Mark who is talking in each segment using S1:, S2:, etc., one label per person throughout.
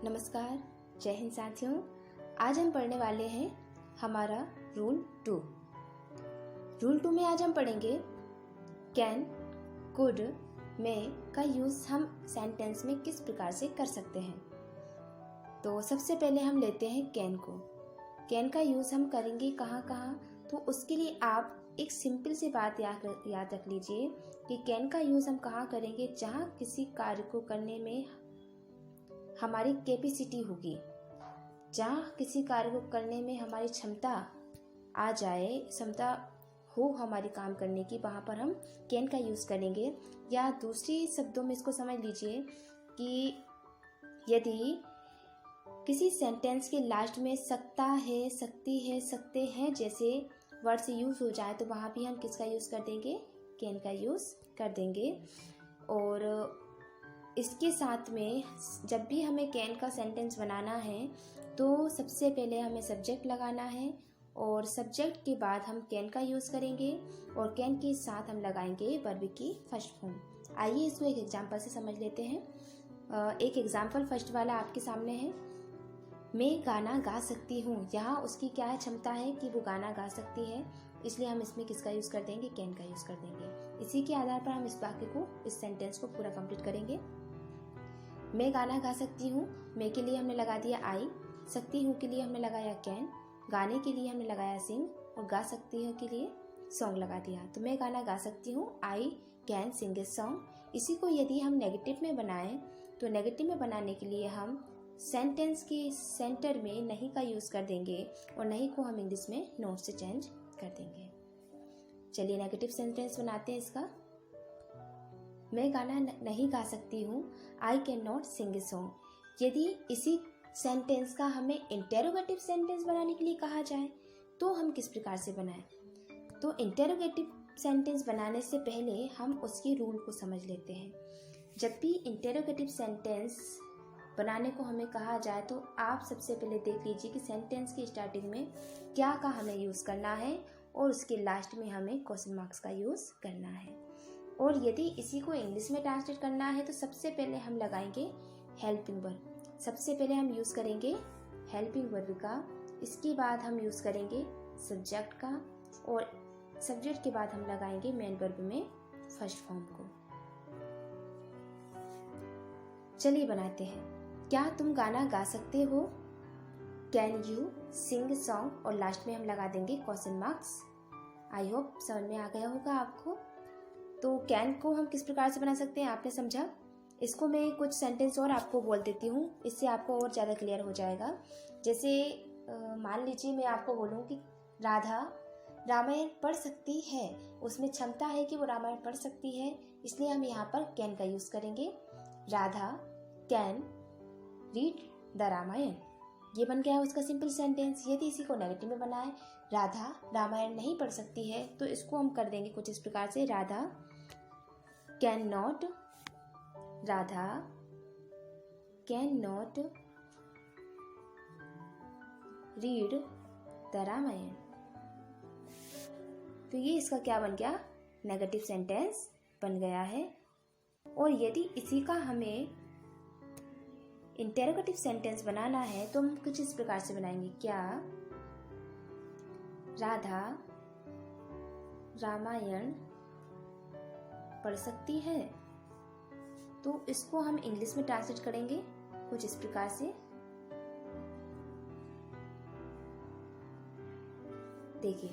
S1: नमस्कार, जय हिंद साथियों। आज हम पढ़ने वाले हैं हमारा रूल 2। रूल 2 में आज हम पढ़ेंगे कैन, कुड, मे का यूज़ हम सेंटेंस में किस प्रकार से कर सकते हैं। तो सबसे पहले हम लेते हैं कैन को। कैन का यूज़ हम करेंगे कहाँ कहाँ, तो उसके लिए आप एक सिंपल सी बात याद रख लीजिए कि कैन का यूज़ हम कहाँ करेंगे, जहाँ किसी कार्य को करने में हमारी कैपेसिटी होगी, जहाँ किसी कार्य को करने में हमारी क्षमता आ जाए, क्षमता हो हमारी काम करने की, वहाँ पर हम कैन का यूज़ करेंगे। या दूसरी शब्दों में इसको समझ लीजिए कि यदि किसी सेंटेंस के लास्ट में सकता है, सकती है, सकते हैं जैसे वर्ड्स यूज़ हो जाए, तो वहाँ भी हम किसका यूज़ कर देंगे, कैन का यूज़ कर देंगे। और इसके साथ में जब भी हमें कैन का सेंटेंस बनाना है तो सबसे पहले हमें सब्जेक्ट लगाना है और सब्जेक्ट के बाद हम कैन का यूज़ करेंगे और कैन के साथ हम लगाएंगे वर्ब की फर्स्ट फॉर्म। आइए इसको एक एग्जांपल से समझ लेते हैं। एक एग्जांपल फर्स्ट वाला आपके सामने है। मैं गाना गा सकती हूँ। यहाँ उसकी क्या है, क्षमता है कि वो गाना गा सकती है, इसलिए हम इसमें किसका यूज़ कर देंगे, कैन का यूज़ कर देंगे। इसी के आधार पर हम इस वाक्य को, इस सेंटेंस को पूरा कंप्लीट करेंगे। मैं गाना गा सकती हूँ, मैं के लिए हमने लगा दिया आई, सकती हूँ के लिए हमने लगाया कैन, गाने के लिए हमने लगाया सिंग और गा सकती हूँ के लिए सॉन्ग लगा दिया। तो मैं गाना गा सकती हूँ, I can sing a song. इसी को यदि हम नेगेटिव में बनाएं तो नेगेटिव में बनाने के लिए हम सेंटेंस के सेंटर में नहीं का यूज़ कर देंगे और नहीं को हम इंग्लिश में नॉट से चेंज कर देंगे। चलिए नेगेटिव सेंटेंस बनाते हैं इसका। मैं गाना नहीं गा सकती हूँ, I can not sing a song. यदि इसी सेंटेंस का हमें इंटेरोगेटिव सेंटेंस बनाने के लिए कहा जाए तो हम किस प्रकार से बनाएं। तो इंटेरोगेटिव सेंटेंस बनाने से पहले हम उसकी रूल को समझ लेते हैं। जब भी इंटेरोगेटिव सेंटेंस बनाने को हमें कहा जाए तो आप सबसे पहले देख लीजिए कि सेंटेंस की स्टार्टिंग में क्या का हमें यूज़ करना है और उसके लास्ट में हमें क्वेश्चन मार्क्स का यूज़ करना है। और यदि इसी को इंग्लिश में ट्रांसलेट करना है तो सबसे पहले हम लगाएंगे हेल्पिंग वर्ब। सबसे पहले हम यूज़ करेंगे हेल्पिंग वर्ब का, इसके बाद हम यूज़ करेंगे सब्जेक्ट का और सब्जेक्ट के बाद हम लगाएंगे मेन वर्ब में फर्स्ट फॉर्म को। चलिए बनाते हैं। क्या तुम गाना गा सकते हो, कैन यू सिंग सॉन्ग और लास्ट में हम लगा देंगे क्वेश्चन मार्क्स। आई होप समझ में आ गया होगा आपको। तो कैन को हम किस प्रकार से बना सकते हैं आपने समझा। इसको मैं कुछ सेंटेंस और आपको बोल देती हूँ, इससे आपको और ज़्यादा क्लियर हो जाएगा। जैसे मान लीजिए मैं आपको बोलूँ कि राधा रामायण पढ़ सकती है, उसमें क्षमता है कि वो रामायण पढ़ सकती है, इसलिए हम यहाँ पर कैन का यूज़ करेंगे। Radha can read the Ramayana, ये बन गया उसका सिंपल सेंटेंस। यदि इसी को नेगेटिव में बनाए, राधा रामायण नहीं पढ़ सकती है, तो इसको हम कर देंगे कुछ इस प्रकार से, Radha can not, Radha can not read the Ramayana. तो ये इसका क्या बन गया, नेगेटिव सेंटेंस बन गया है। और यदि इसी का हमें इंटेरोगेटिव सेंटेंस बनाना है तो हम कुछ इस प्रकार से बनाएंगे। क्या राधा रामायण पढ़ सकती है, तो इसको हम इंग्लिश में ट्रांसलेट करेंगे कुछ इस प्रकार से। देखिए,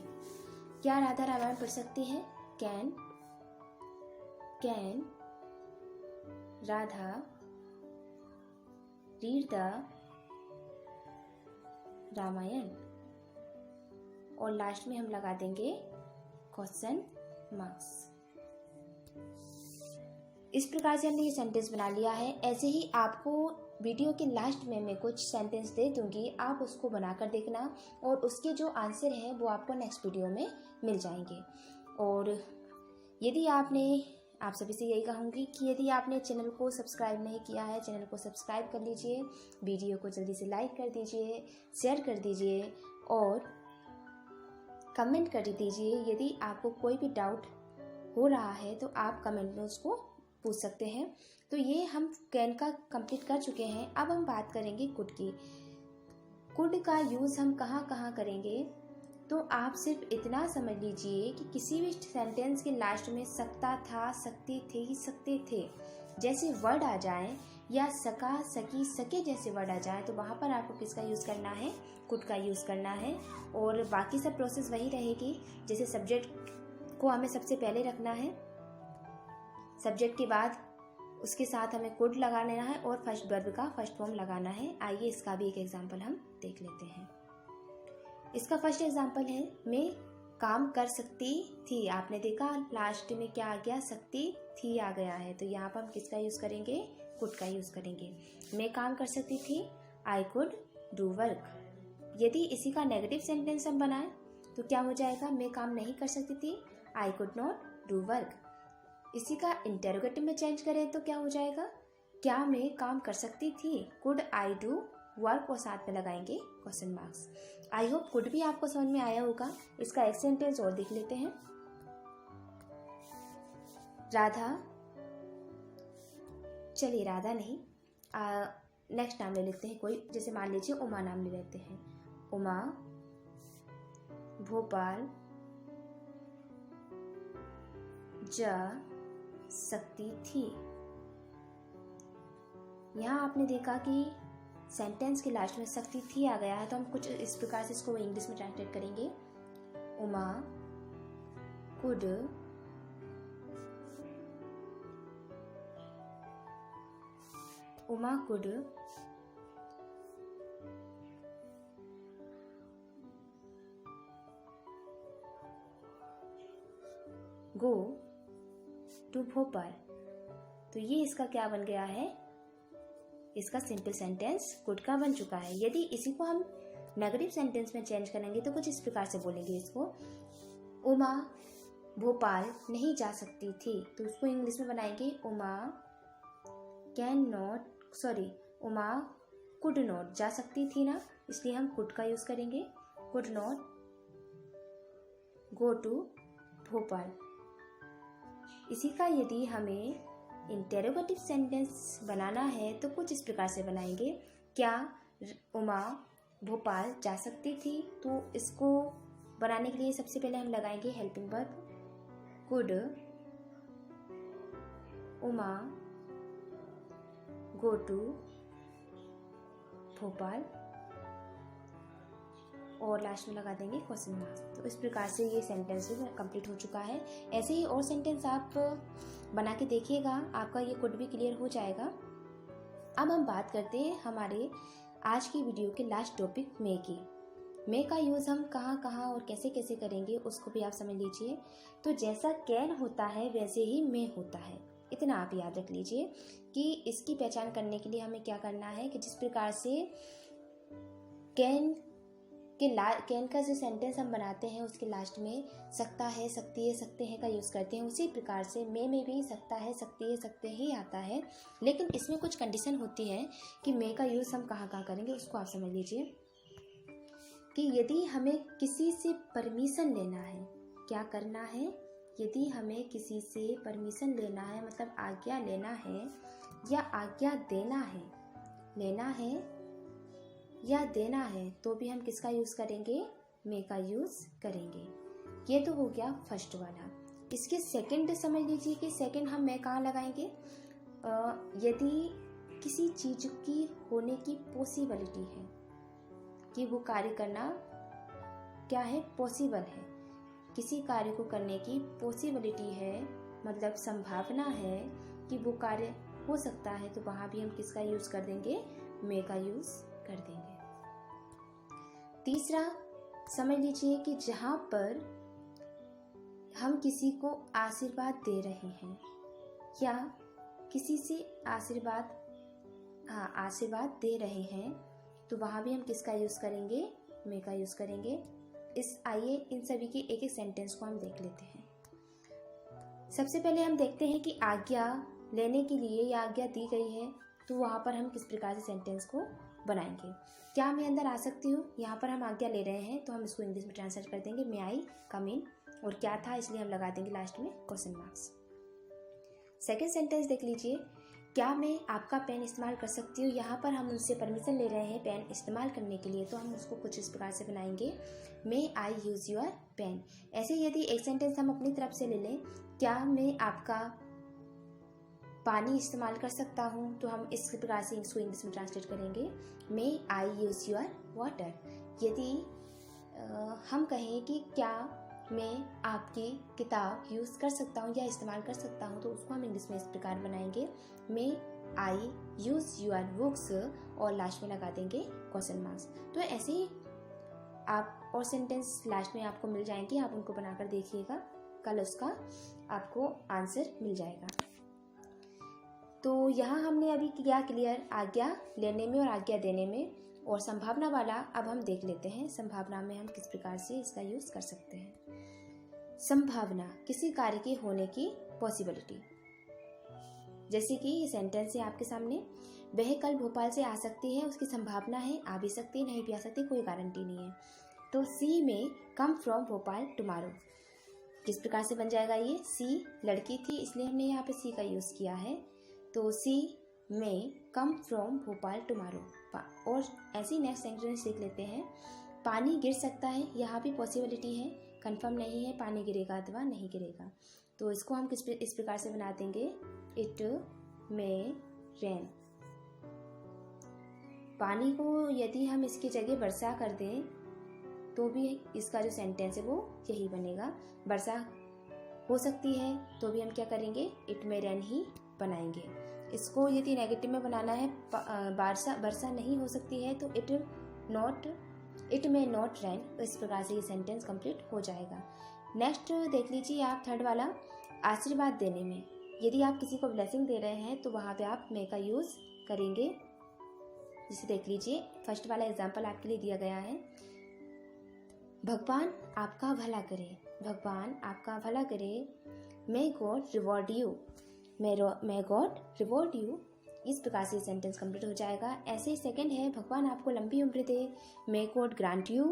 S1: क्या राधा रामायण पढ़ सकती है, can Radha read the Ramayana और लास्ट में हम लगा देंगे क्वेश्चन मार्क्स। इस प्रकार से हमने ये सेंटेंस बना लिया है। ऐसे ही आपको वीडियो के लास्ट में मैं कुछ सेंटेंस दे दूंगी, आप उसको बनाकर देखना और उसके जो आंसर हैं वो आपको नेक्स्ट वीडियो में मिल जाएंगे। और यदि आप सभी से यही कहूँगी कि यदि आपने चैनल को सब्सक्राइब नहीं किया है, चैनल को सब्सक्राइब कर लीजिए, वीडियो को जल्दी से लाइक कर दीजिए, शेयर कर दीजिए और कमेंट कर दीजिए। यदि आपको कोई भी डाउट हो रहा है तो आप कमेंट में उसको पूछ सकते हैं। तो ये हम कैन का कंप्लीट कर चुके हैं। अब हम बात करेंगे कुड की। कुड का यूज़ हम कहाँ कहाँ करेंगे, तो आप सिर्फ इतना समझ लीजिए कि किसी भी सेंटेंस के लास्ट में सकता था, सकते थे, सकते थे जैसे वर्ड आ जाए, या सका, सकी, सके जैसे वर्ड आ जाए, तो वहाँ पर आपको किसका यूज़ करना है, कुड का यूज़ करना है। और बाकी सब प्रोसेस वही रहेगी। जैसे सब्जेक्ट को हमें सबसे पहले रखना है, सब्जेक्ट के बाद उसके साथ हमें कुड लगा लेना है और फर्स्ट वर्ब का फर्स्ट फॉर्म लगाना है। आइए इसका भी एक एग्जाम्पल हम देख लेते हैं। इसका फर्स्ट एग्जाम्पल है, मैं काम कर सकती थी। आपने देखा लास्ट में क्या आ गया, सकती थी आ गया है। तो यहाँ पर हम किसका यूज़ करेंगे, कुड का यूज़ करेंगे। मैं काम कर सकती थी, आई कुड डू वर्क। यदि इसी का नेगेटिव सेंटेंस हम बनाएं तो क्या हो जाएगा, मैं काम नहीं कर सकती थी, I could not do work. इसी का इंटेरोगेटिव में चेंज करें तो क्या हो जाएगा, क्या मैं काम कर सकती थी, कुड आई डू वर्क, और साथ में लगाएंगे question marks. I hope could भी आपको समझ में आया होगा। इसका एक सेंटेंस और देख लेते हैं। राधा, चलिए राधा नहीं, नेक्स्ट नाम ले लेते हैं कोई, जैसे मान लीजिए उमा नाम ले लेते हैं। उमा भोपाल जा सकती थी। यहाँ आपने देखा कि सेंटेंस के लास्ट में सकती थी आ गया है, तो हम कुछ इस प्रकार से इसको इंग्लिश में ट्रांसलेट करेंगे। Uma could go to Bhopal. तो ये इसका क्या बन गया है, इसका सिंपल सेंटेंस कुड का बन चुका है। यदि इसी को हम नेगेटिव सेंटेंस में चेंज करेंगे तो कुछ इस प्रकार से बोलेंगे इसको, उमा भोपाल नहीं जा सकती थी। तो उसको इंग्लिश में बनाएंगे, उमा उमा कुड नॉट, जा सकती थी ना, इसलिए हम कुड का यूज करेंगे, could not go to Bhopal. इसी का यदि हमें इंटेरोगेटिव सेंटेंस बनाना है तो कुछ इस प्रकार से बनाएंगे, क्या उमा भोपाल जा सकती थी। तो इसको बनाने के लिए सबसे पहले हम लगाएंगे helping verb, could Uma go to Bhopal, और लास्ट में लगा देंगे क्वेश्चन मार्क्स। तो इस प्रकार से ये सेंटेंस भी कंप्लीट हो चुका है। ऐसे ही और सेंटेंस आप बना के देखिएगा, आपका ये कुड भी क्लियर हो जाएगा। अब हम बात करते हैं हमारे आज की वीडियो के लास्ट टॉपिक मे की। मे का यूज़ हम कहाँ कहाँ और कैसे कैसे करेंगे उसको भी आप समझ लीजिए। तो जैसा कैन होता है वैसे ही मे होता है, इतना आप याद रख लीजिए कि इसकी पहचान करने के लिए हमें क्या करना है कि जिस प्रकार से कैन का जो सेंटेंस हम बनाते हैं उसके लास्ट में सकता है, सकती है, सकते हैं का यूज़ करते हैं, उसी प्रकार से मे में भी सकता है, सकती है, सकते ही आता है। लेकिन इसमें कुछ कंडीशन होती है कि मे का यूज़ हम कहाँ कहाँ करेंगे, उसको आप समझ लीजिए। कि यदि हमें किसी से परमिशन लेना है, क्या करना है, यदि हमें किसी से परमिशन लेना है मतलब आज्ञा लेना है या आज्ञा देना है, लेना है या देना है, तो भी हम किसका यूज़ करेंगे, मे का यूज़ करेंगे। ये तो हो गया फर्स्ट वाला। इसके सेकंड समझ लीजिए कि सेकंड हम मे कहाँ लगाएंगे, यदि किसी चीज़ की होने की पॉसिबिलिटी है कि वो कार्य करना क्या है, पॉसिबल है, किसी कार्य को करने की पॉसिबिलिटी है मतलब संभावना है कि वो कार्य हो सकता है, तो वहाँ भी हम किसका यूज़ कर देंगे, मे का यूज़ कर देंगे। तीसरा समझ लीजिए कि जहाँ पर हम किसी को आशीर्वाद दे रहे हैं या किसी से आशीर्वाद दे रहे हैं, तो वहाँ भी हम किसका यूज़ करेंगे, मे का यूज़ करेंगे। आइए इन सभी की एक एक सेंटेंस को हम देख लेते हैं। सबसे पहले हम देखते हैं कि आज्ञा लेने के लिए या आज्ञा दी गई है, तो वहाँ पर हम किस प्रकार से सेंटेंस को बनाएंगे। क्या मैं अंदर आ सकती हूँ, यहाँ पर हम आज्ञा ले रहे हैं तो हम इसको इंग्लिश में ट्रांसलेट कर देंगे, मे आई कम इन, और क्या था इसलिए हम लगा देंगे लास्ट में क्वेश्चन मार्क्स। सेकेंड सेंटेंस देख लीजिए, क्या मैं आपका पेन इस्तेमाल कर सकती हूँ। यहाँ पर हम उनसे परमिशन ले रहे हैं पेन इस्तेमाल करने के लिए, तो हम उसको कुछ इस प्रकार से बनाएंगे, मे आई यूज़ योर पेन। ऐसे यदि एक सेंटेंस हम अपनी तरफ से ले लें, क्या मैं आपका पानी इस्तेमाल कर सकता हूँ, तो हम इस प्रकार से इसको इंग्लिश में ट्रांसलेट करेंगे, मे आई यूज़ योर वाटर। यदि हम कहें कि क्या मैं आपकी किताब यूज़ कर सकता हूँ या इस्तेमाल कर सकता हूँ, तो उसको हम इंग्लिश में इस प्रकार बनाएंगे, मे आई यूज़ योर बुक्स, और लास्ट में लगा देंगे क्वेश्चन मार्क्स। तो ऐसे ही आप और सेंटेंस लास्ट में आपको मिल जाएंगे, आप उनको बनाकर देखिएगा, कल उसका आपको आंसर मिल जाएगा। तो यहाँ हमने अभी किया क्लियर आज्ञा लेने में और आज्ञा देने में, और संभावना वाला अब हम देख लेते हैं, संभावना में हम किस प्रकार से इसका यूज़ कर सकते हैं। संभावना, किसी कार्य के होने की पॉसिबिलिटी। जैसे कि ये सेंटेंस है आपके सामने, वह कल भोपाल से आ सकती है, उसकी संभावना है, आ भी सकती है, नहीं भी आ सकती, कोई गारंटी नहीं है। तो सी में कम फ्रॉम भोपाल टुमारो, किस प्रकार से बन जाएगा ये, सी लड़की थी इसलिए हमने यहाँ पे सी का यूज़ किया है, तो सी में कम फ्रॉम भोपाल टुमारो। और ऐसी नेक्स्ट सेंटेंस देख लेते हैं, पानी गिर सकता है, यहाँ भी पॉसिबिलिटी है, कंफर्म नहीं है पानी गिरेगा अथवा नहीं गिरेगा, तो इसको हम इस प्रकार से बना देंगे, इट मे रेन। पानी को यदि हम इसकी जगह वर्षा कर दें तो भी इसका जो सेंटेंस है वो यही बनेगा, वर्षा हो सकती है तो भी हम क्या करेंगे, इट मे रेन ही बनाएंगे। इसको यदि नेगेटिव में बनाना है, वर्षा नहीं हो सकती है, तो इट मे नॉट रेन, इस प्रकार से ये सेंटेंस कंप्लीट हो जाएगा। नेक्स्ट देख लीजिए आप थर्ड वाला, आशीर्वाद देने में। यदि आप किसी को ब्लेसिंग दे रहे हैं तो वहाँ पे आप मे का यूज़ करेंगे। जिसे देख लीजिए, फर्स्ट वाला एग्जाम्पल आपके लिए दिया गया है, भगवान आपका भला करे, भगवान आपका भला करे, may God reward you, may God reward you, इस प्रकार से सेंटेंस कंप्लीट हो जाएगा। ऐसे ही सेकंड है, भगवान आपको लंबी उम्र दे, may God grant you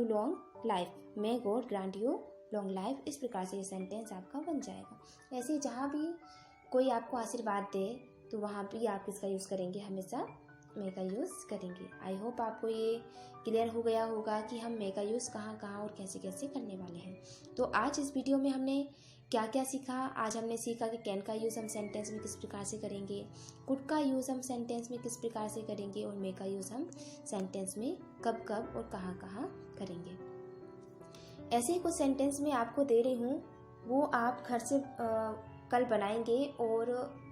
S1: long life, may God grant you long life, इस प्रकार से ये सेंटेंस आपका बन जाएगा। ऐसे जहाँ भी कोई आपको आशीर्वाद दे तो वहाँ भी आप इसका यूज़ करेंगे, हमेशा मे का यूज़ करेंगे। आई होप आपको ये क्लियर हो गया होगा कि हम मे का यूज़ कहाँ कहाँ और कैसे कैसे करने वाले हैं। तो आज इस वीडियो में हमने क्या क्या सीखा, आज हमने सीखा कि कैन का यूज़ हम सेंटेंस में किस प्रकार से करेंगे, कुड का यूज़ हम सेंटेंस में किस प्रकार से करेंगे, और मे का यूज़ हम सेंटेंस में कब कब और कहाँ कहाँ करेंगे। ऐसे ही कुछ सेंटेंस में आपको दे रही हूँ, वो आप घर से कल बनाएंगे और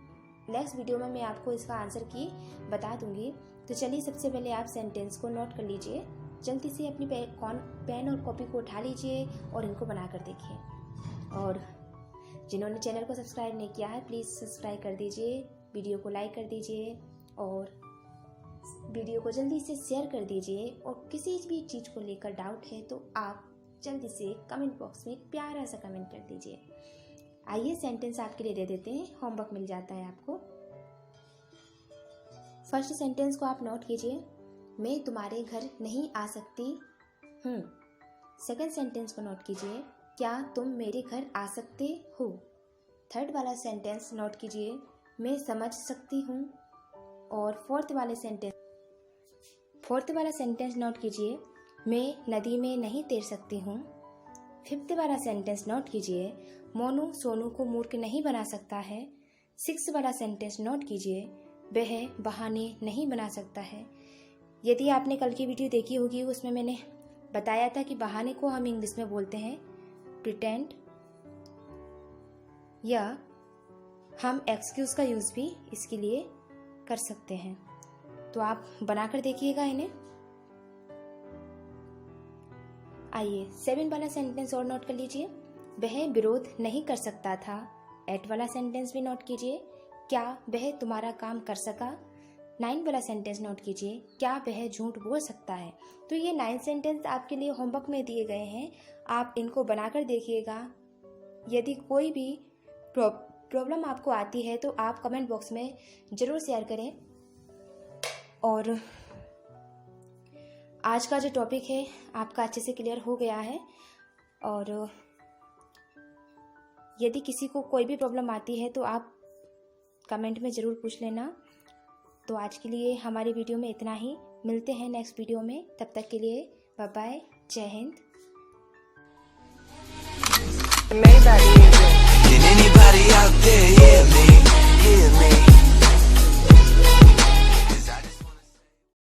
S1: नेक्स्ट वीडियो में मैं आपको इसका आंसर की बता दूंगी। तो चलिए सबसे पहले आप सेंटेंस को नोट कर लीजिए, जल्दी से अपनी पेन और कॉपी को उठा लीजिए और इनको बना कर देखिए। और जिन्होंने चैनल को सब्सक्राइब नहीं किया है प्लीज़ सब्सक्राइब कर दीजिए, वीडियो को लाइक कर दीजिए और वीडियो को जल्दी से शेयर कर दीजिए। और किसी भी चीज़ को लेकर डाउट है तो आप जल्दी से कमेंट बॉक्स में एक प्यारा सा कमेंट कर दीजिए। आइए सेंटेंस आपके लिए दे देते हैं, होमवर्क मिल जाता है आपको। फर्स्ट सेंटेंस को आप नोट कीजिए, मैं तुम्हारे घर नहीं आ सकती हूँ। सेकंड सेंटेंस को नोट कीजिए, क्या तुम मेरे घर आ सकते हो। थर्ड वाला सेंटेंस नोट कीजिए, मैं समझ सकती हूँ। और फोर्थ वाला सेंटेंस नोट कीजिए, मैं नदी में नहीं तैर सकती हूँ। फिफ्थ वाला सेंटेंस नोट कीजिए, मोनू सोनू को मूर्ख नहीं बना सकता है। सिक्स्थ वाला सेंटेंस नोट कीजिए, वह बहाने नहीं बना सकता है। यदि आपने कल की वीडियो देखी होगी उसमें मैंने बताया था कि बहाने को हम इंग्लिश में बोलते हैं प्रिटेंड, या हम एक्सक्यूज का यूज़ भी इसके लिए कर सकते हैं। तो आप बनाकर देखिएगा इन्हें। आइए 7 वाला सेंटेंस और नोट कर लीजिए, वह विरोध नहीं कर सकता था। 8 वाला सेंटेंस भी नोट कीजिए, क्या वह तुम्हारा काम कर सका। 9 वाला सेंटेंस नोट कीजिए, क्या वह झूठ बोल सकता है। तो ये 9 सेंटेंस आपके लिए होमवर्क में दिए गए हैं, आप इनको बनाकर देखिएगा। यदि कोई भी प्रॉब्लम आपको आती है तो आप कमेंट बॉक्स में ज़रूर शेयर करें। और आज का जो टॉपिक है आपका अच्छे से क्लियर हो गया है। और यदि किसी को कोई भी प्रॉब्लम आती है तो आप कमेंट में ज़रूर पूछ लेना। तो आज के लिए हमारी वीडियो में इतना ही। मिलते हैं नेक्स्ट वीडियो में, तब तक के लिए बाय बाय, जय Hind.
S2: Can anybody out there, yeah?